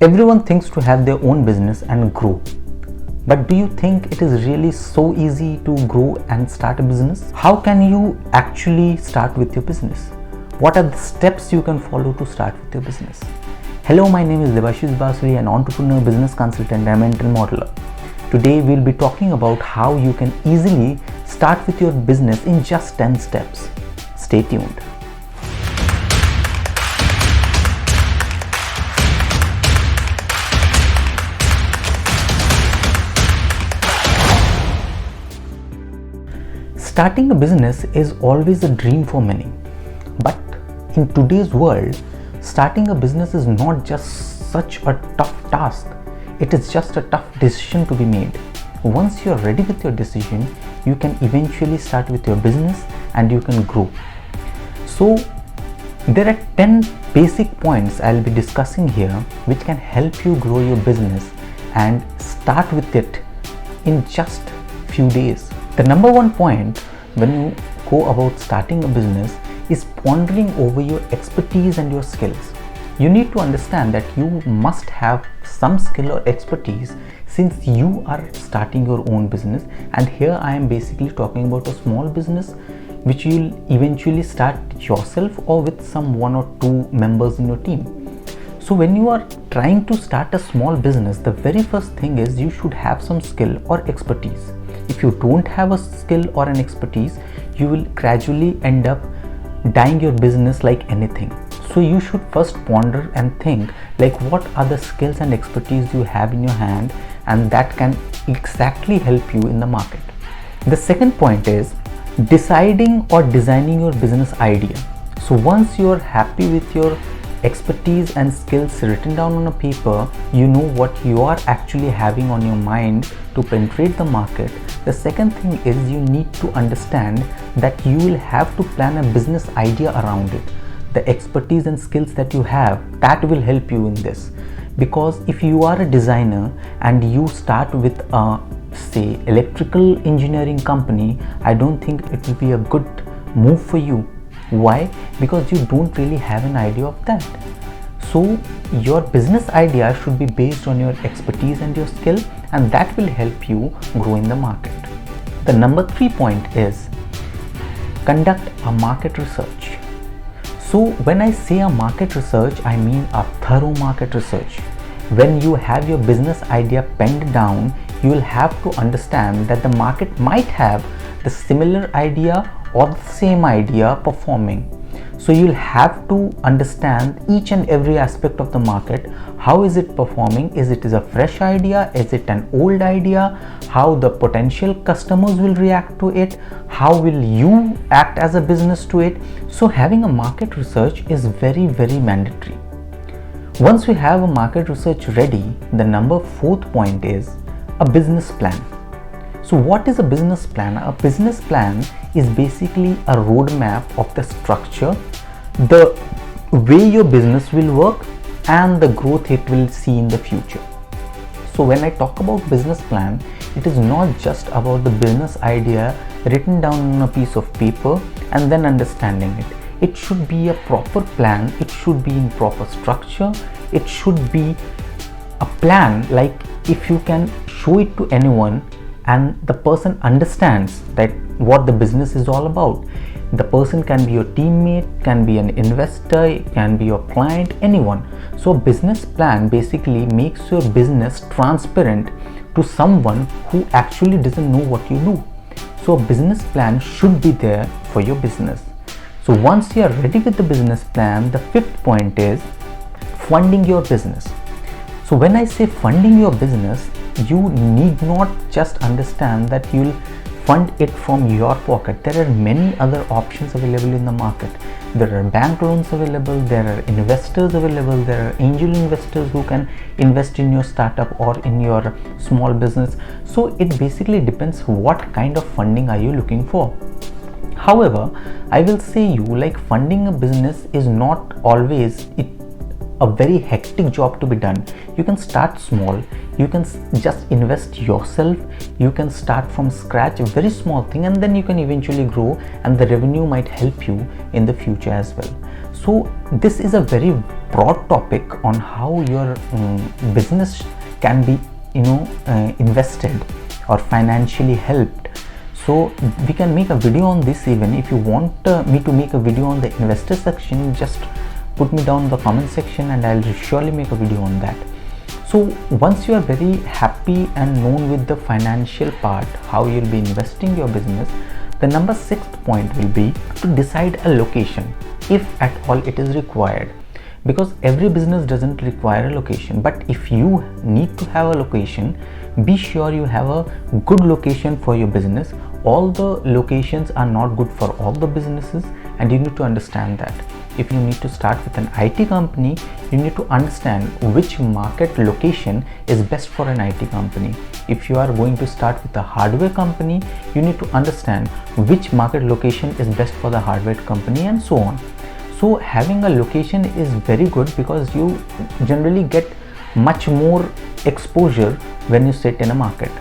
Everyone thinks to have their own business and grow. But do you think it is really so easy to grow and start a business? How can you actually start with your business? What are the steps you can follow to start with your business? Hello, my name is Debashish Basuri, an entrepreneur, business consultant, and mental modeler. Today we'll be talking about how you can easily start with your business in just 10 steps. Stay tuned. Starting a business is always a dream for many, but in today's world, starting a business is not just such a tough task. It is just a tough decision to be made. Once you are ready with your decision, you can eventually start with your business and you can grow. So there are 10 basic points I'll be discussing here which can help you grow your business and start with it in just few days. The number one point when you go about starting a business is pondering over your expertise and your skills. You need to understand that you must have some skill or expertise since you are starting your own business, and here I am basically talking about a small business which you'll eventually start yourself or with some 1 or 2 members in your team. So when you are trying to start a small business, the very first thing is you should have some skill or expertise. If you don't have a skill or an expertise, you will gradually end up dying your business like anything. So you should first ponder and think like what are the skills and expertise you have in your hand, and that can exactly help you in the market. The second point is deciding or designing your business idea. So once you are happy with your expertise and skills written down on a paper, you know what you are actually having on your mind to penetrate the market. The second thing is you need to understand that you will have to plan a business idea around it. The expertise and skills that you have, that will help you in this, because if you are a designer and you start with a say electrical engineering company, I don't think it will be a good move for you. Why? Because you don't really have an idea of that. So your business idea should be based on your expertise and your skill, and that will help you grow in the market. The number 3 point is conduct a market research. So when I say a market research, I mean a thorough market research. When you have your business idea penned down, you will have to understand that the market might have the similar idea or the same idea performing. So you'll have to understand each and every aspect of the market. How is it performing? Is it a fresh idea? Is it an old idea? How the potential customers will react to it? How will you act as a business to it? So having a market research is very, very mandatory. Once we have a market research ready, the number 4th point is a business plan. So what is a business plan? A business plan is basically a roadmap of the structure, the way your business will work, and the growth it will see in the future. So when I talk about business plan, it is not just about the business idea written down on a piece of paper and then understanding it. It should be a proper plan. It should be in proper structure. It should be a plan like if you can show it to anyone and the person understands that what the business is all about. The person can be your teammate, can be an investor, can be your client, anyone. So a business plan basically makes your business transparent to someone who actually doesn't know what you do. So a business plan should be there for your business. So once you are ready with the business plan, the 5th point is funding your business. So when I say funding your business, you need not just understand that you'll fund it from your pocket. There are many other options available in the market. There are bank loans available, there are investors available, there are angel investors who can invest in your startup or in your small business. So it basically depends what kind of funding are you looking for. However, I will say you like funding a business is not always a very hectic job to be done. You can start small, you can just invest yourself, you can start from scratch, a very small thing, and then you can eventually grow, and the revenue might help you in the future as well. So this is a very broad topic on how your business can be invested or financially helped. So we can make a video on this. Even if you want me to make a video on the investor section, just put me down in the comment section and I'll surely make a video on that. So once you are very happy and known with the financial part, how you'll be investing your business, the number 6th point will be to decide a location, if at all it is required. Because every business doesn't require a location, but if you need to have a location, be sure you have a good location for your business. All the locations are not good for all the businesses, and you need to understand that. If you need to start with an IT company, you need to understand which market location is best for an IT company. If you are going to start with a hardware company, you need to understand which market location is best for the hardware company, and so on. So having a location is very good because you generally get much more exposure when you sit in a market.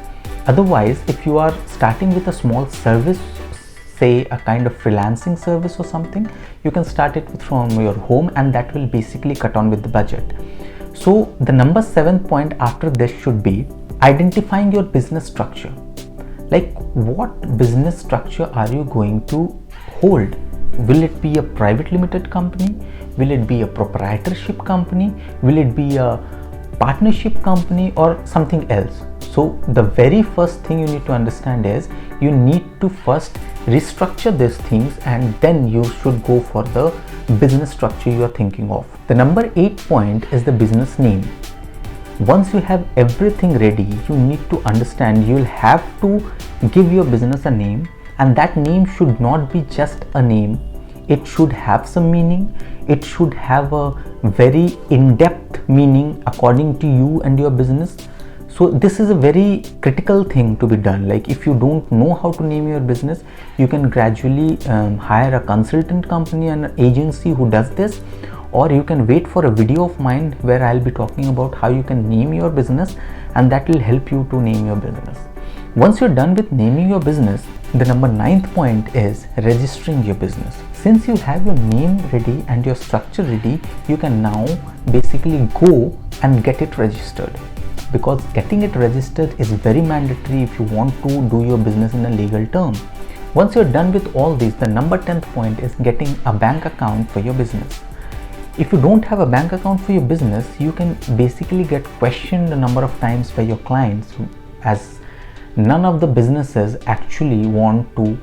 Otherwise, if you are starting with a small service, say a kind of freelancing service or something, you can start it from your home, and that will basically cut on with the budget. So the number 7th point after this should be identifying your business structure. Like, what business structure are you going to hold? Will it be a private limited company? Will it be a proprietorship company? Will it be a partnership company or something else? So the very first thing you need to understand is you need to first restructure these things, and then you should go for the business structure you are thinking of. The number 8 point is the business name. Once you have everything ready, you need to understand you'll have to give your business a name, and that name should not be just a name. It should have some meaning. It should have a very in-depth meaning according to you and your business. So this is a very critical thing to be done. Like, if you don't know how to name your business, you can gradually hire a consultant company and an agency who does this, or you can wait for a video of mine where I'll be talking about how you can name your business, and that will help you to name your business. Once you're done with naming your business, the number 9th point is registering your business. Since you have your name ready and your structure ready, you can now basically go and get it registered, because getting it registered is very mandatory if you want to do your business in a legal term. Once you're done with all these, the number 10th point is getting a bank account for your business. If you don't have a bank account for your business, you can basically get questioned a number of times by your clients, as none of the businesses actually want to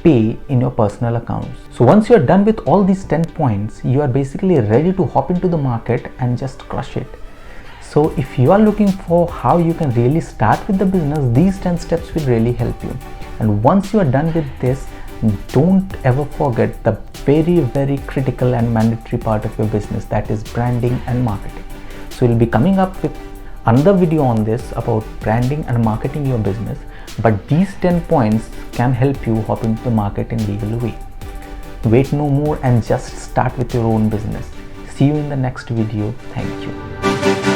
pay in your personal accounts. So once you are done with all these 10 points, you are basically ready to hop into the market and just crush it. So if you are looking for how you can really start with the business, these 10 steps will really help you. And once you are done with this, don't ever forget the very critical and mandatory part of your business, that is branding and marketing. So we'll be coming up with another video on this about branding and marketing your business, but these 10 points can help you hop into the market in legal way. Wait no more and just start with your own business. See you in the next video. Thank you.